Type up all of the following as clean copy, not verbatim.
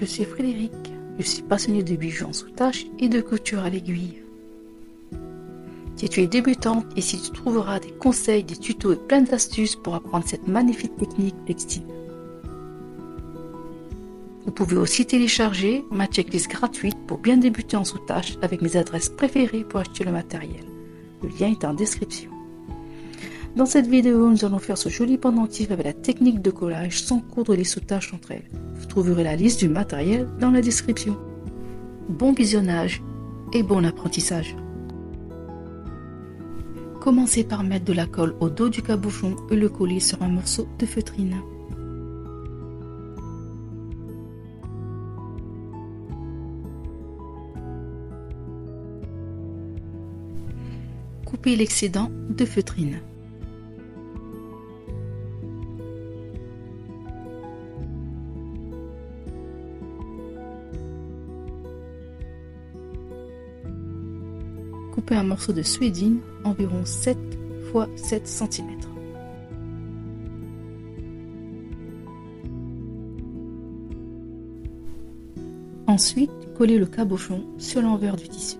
je suis Frédéric, je suis passionnée de bijoux en soutache et de couture à l'aiguille. Si tu es débutante, ici tu trouveras des conseils, des tutos et plein d'astuces pour apprendre cette magnifique technique textile. Vous pouvez aussi télécharger ma checklist gratuite pour bien débuter en soutache avec mes adresses préférées pour acheter le matériel. Le lien est en description. Dans cette vidéo, nous allons faire ce joli pendentif avec la technique de collage sans coudre les soutaches entre elles. Vous trouverez la liste du matériel dans la description. Bon visionnage et bon apprentissage. Commencez par mettre de la colle au dos du cabochon et le coller sur un morceau de feutrine. Coupez l'excédent de feutrine. Coupez un morceau de suédine environ 7 x 7 cm. Ensuite, collez le cabochon sur l'envers du tissu.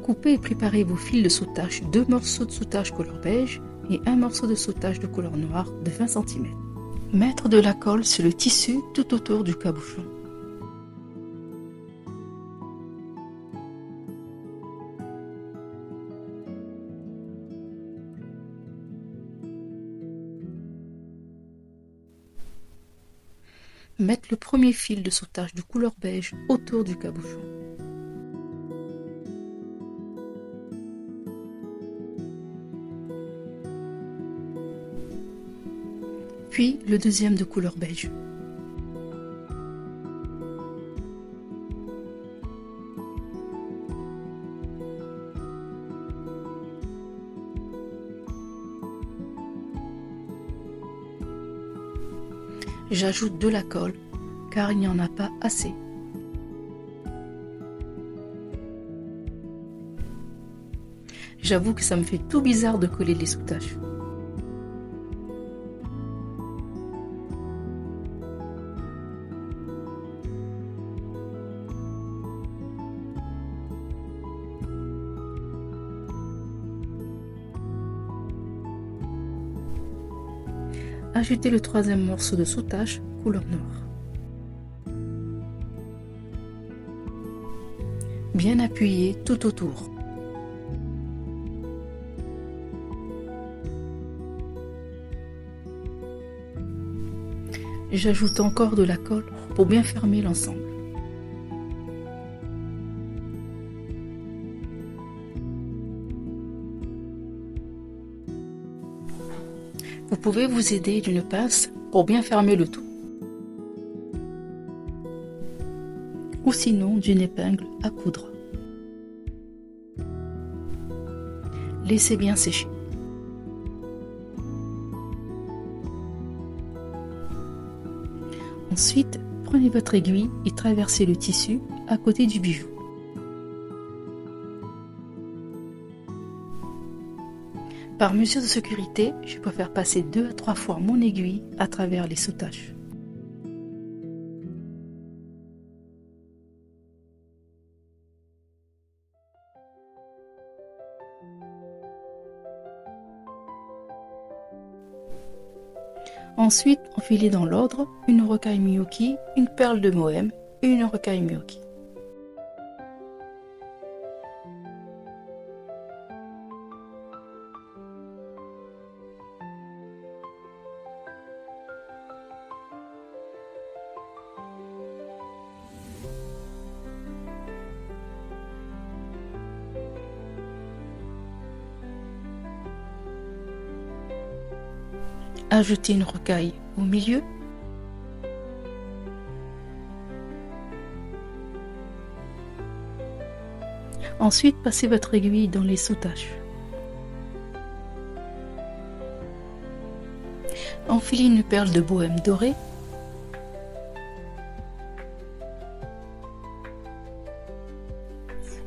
Coupez et préparez vos fils de soutache, 2 morceaux de soutache couleur beige et un morceau de soutache de couleur noire de 20 cm. Mettre de la colle sur le tissu tout autour du cabochon. Mettre le premier fil de soutache de couleur beige autour du cabochon. Puis le deuxième de couleur beige. J'ajoute de la colle car il n'y en a pas assez. J'avoue que ça me fait tout bizarre de coller les soutaches. Ajoutez le troisième morceau de soutache couleur noire. Bien appuyé tout autour. J'ajoute encore de la colle pour bien fermer l'ensemble. Vous pouvez vous aider d'une pince pour bien fermer le tout. Ou sinon d'une épingle à coudre. Laissez bien sécher. Ensuite, prenez votre aiguille et traversez le tissu à côté du bijou. Par mesure de sécurité, je préfère passer 2 à 3 fois mon aiguille à travers les soutaches. Ensuite, enfilez dans l'ordre une rocaille Miyuki, une perle de Mohem et une rocaille Miyuki. Ajoutez une rocaille au milieu. Ensuite, passez votre aiguille dans les soutaches. Enfilez une perle de bohème dorée.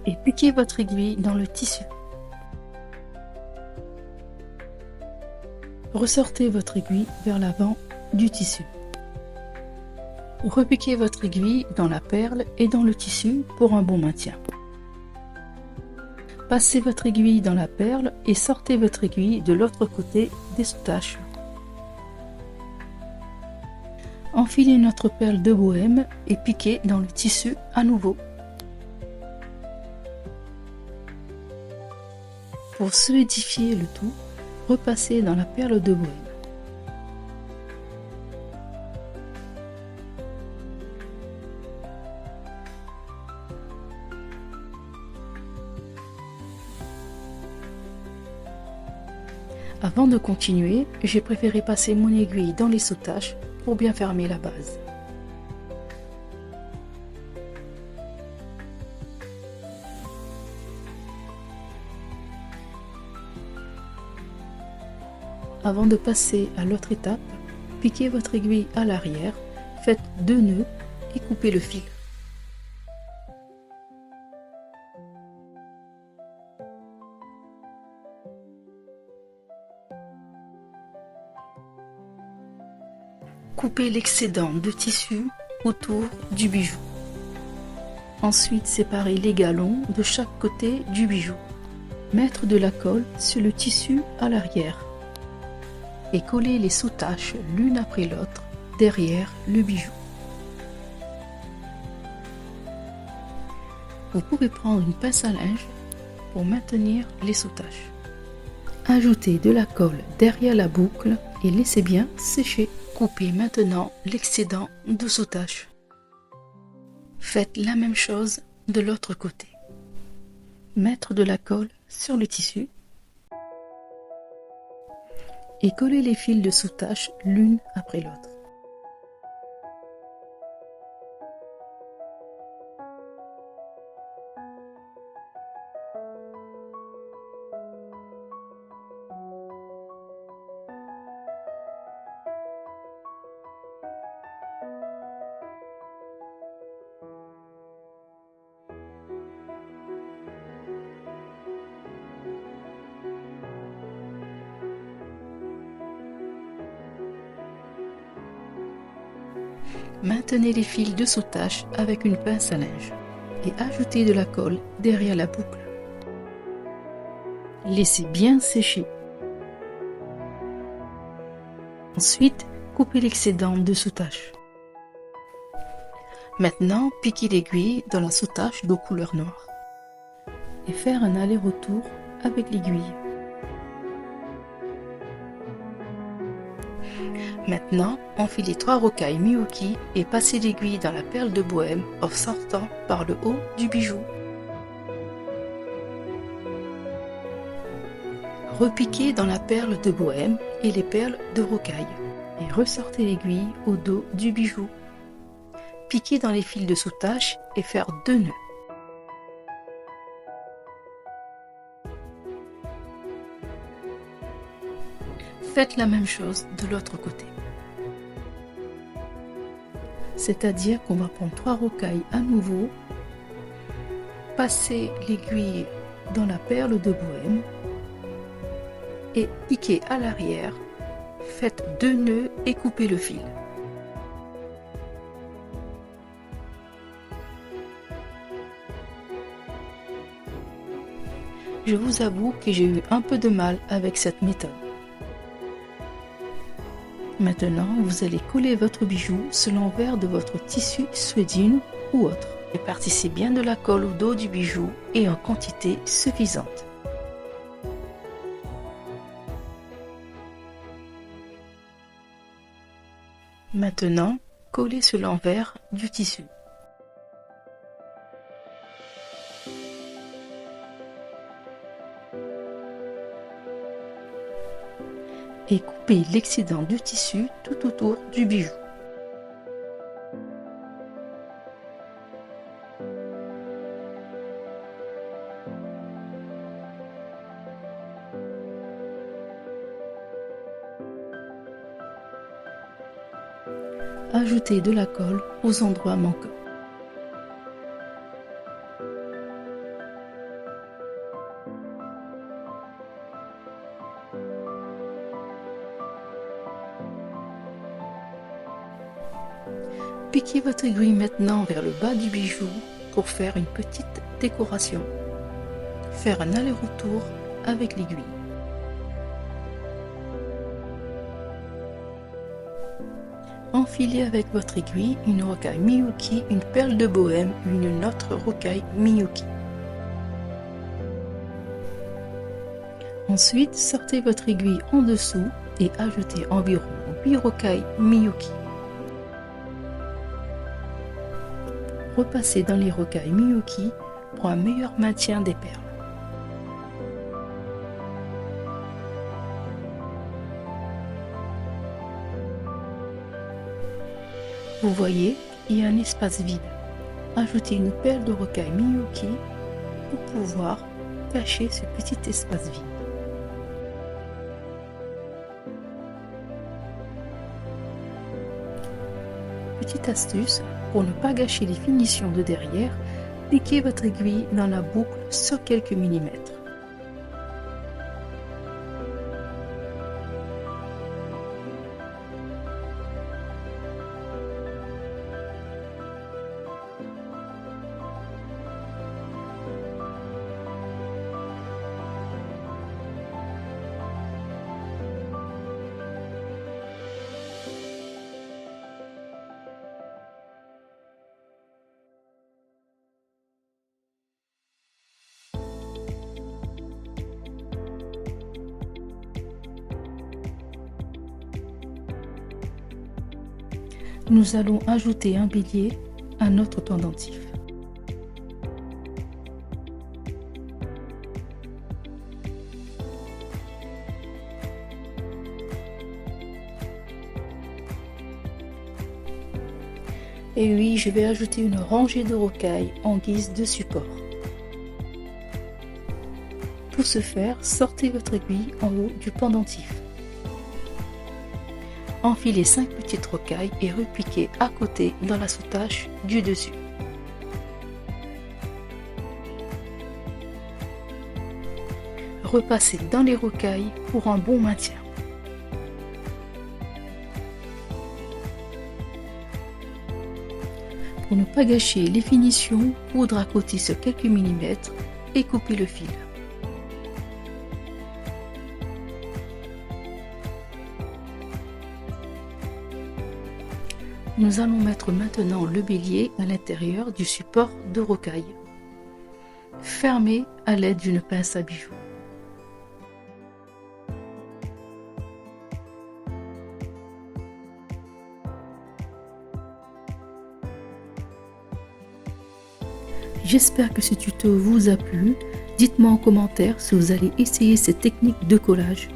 et piquez votre aiguille dans le tissu. Ressortez votre aiguille vers l'avant du tissu. Repiquez votre aiguille dans la perle et dans le tissu pour un bon maintien. Passez votre aiguille dans la perle et sortez votre aiguille de l'autre côté des soutaches. Enfilez notre perle de bohème et piquez dans le tissu à nouveau. Pour solidifier le tout, repassez dans la perle de bohème. Avant de continuer, j'ai préféré passer mon aiguille dans les soutaches pour bien fermer la base. Avant de passer à l'autre étape, piquez votre aiguille à l'arrière, faites 2 nœuds et coupez le fil. Coupez l'excédent de tissu autour du bijou. Ensuite, séparez les galons de chaque côté du bijou. Mettre de la colle sur le tissu à l'arrière et coller les soutaches l'une après l'autre derrière le bijou. Vous pouvez prendre une pince à linge pour maintenir les soutaches. Ajoutez de la colle derrière la boucle et laissez bien sécher. Coupez maintenant l'excédent de soutache. Faites la même chose de l'autre côté. Mettre de la colle sur le tissu et coller les fils de soutache l'une après l'autre. Maintenez les fils de soutache avec une pince à linge et ajoutez de la colle derrière la boucle. Laissez bien sécher. Ensuite, coupez l'excédent de soutache. Maintenant, piquez l'aiguille dans la soutache de couleur noire et faire un aller-retour avec l'aiguille. Maintenant, enfilez 3 rocailles Miyuki et passez l'aiguille dans la perle de bohème en sortant par le haut du bijou. Repiquez dans la perle de bohème et les perles de rocaille et ressortez l'aiguille au dos du bijou. Piquez dans les fils de soutache et faire 2 nœuds. Faites la même chose de l'autre côté. C'est-à-dire qu'on va prendre 3 rocailles à nouveau, passer l'aiguille dans la perle de bohème et piquer à l'arrière, faites 2 nœuds et coupez le fil. Je vous avoue que j'ai eu un peu de mal avec cette méthode. Maintenant, vous allez coller votre bijou sur l'envers de votre tissu suédine ou autre. Répartissez bien de la colle au dos du bijou et en quantité suffisante. Maintenant, collez sur l'envers du tissu. Et coupez l'excédent du tissu tout autour du bijou. Ajoutez de la colle aux endroits manquants. Piquez votre aiguille maintenant vers le bas du bijou pour faire une petite décoration. Faire un aller-retour avec l'aiguille. Enfilez avec votre aiguille une rocaille Miyuki, une perle de bohème ou une autre rocaille Miyuki. Ensuite, sortez votre aiguille en dessous et ajoutez environ 8 rocailles Miyuki. Repassez dans les rocailles Miyuki pour un meilleur maintien des perles. Vous voyez, il y a un espace vide. Ajoutez une perle de rocaille Miyuki pour pouvoir cacher ce petit espace vide. Petite astuce, pour ne pas gâcher les finitions de derrière, piquez votre aiguille dans la boucle sur quelques millimètres. Nous allons ajouter un bélier à notre pendentif. Et oui, je vais ajouter une rangée de rocailles en guise de support. Pour ce faire, sortez votre aiguille en haut du pendentif. Enfilez 5 petites rocailles et repiquez à côté dans la soutache du dessus. Repassez dans les rocailles pour un bon maintien. Pour ne pas gâcher les finitions, poudre à côté sur quelques millimètres et coupez le fil. Nous allons mettre maintenant le bélier à l'intérieur du support de rocaille. Fermez à l'aide d'une pince à bijoux. J'espère que ce tuto vous a plu. Dites-moi en commentaire si vous allez essayer cette technique de collage.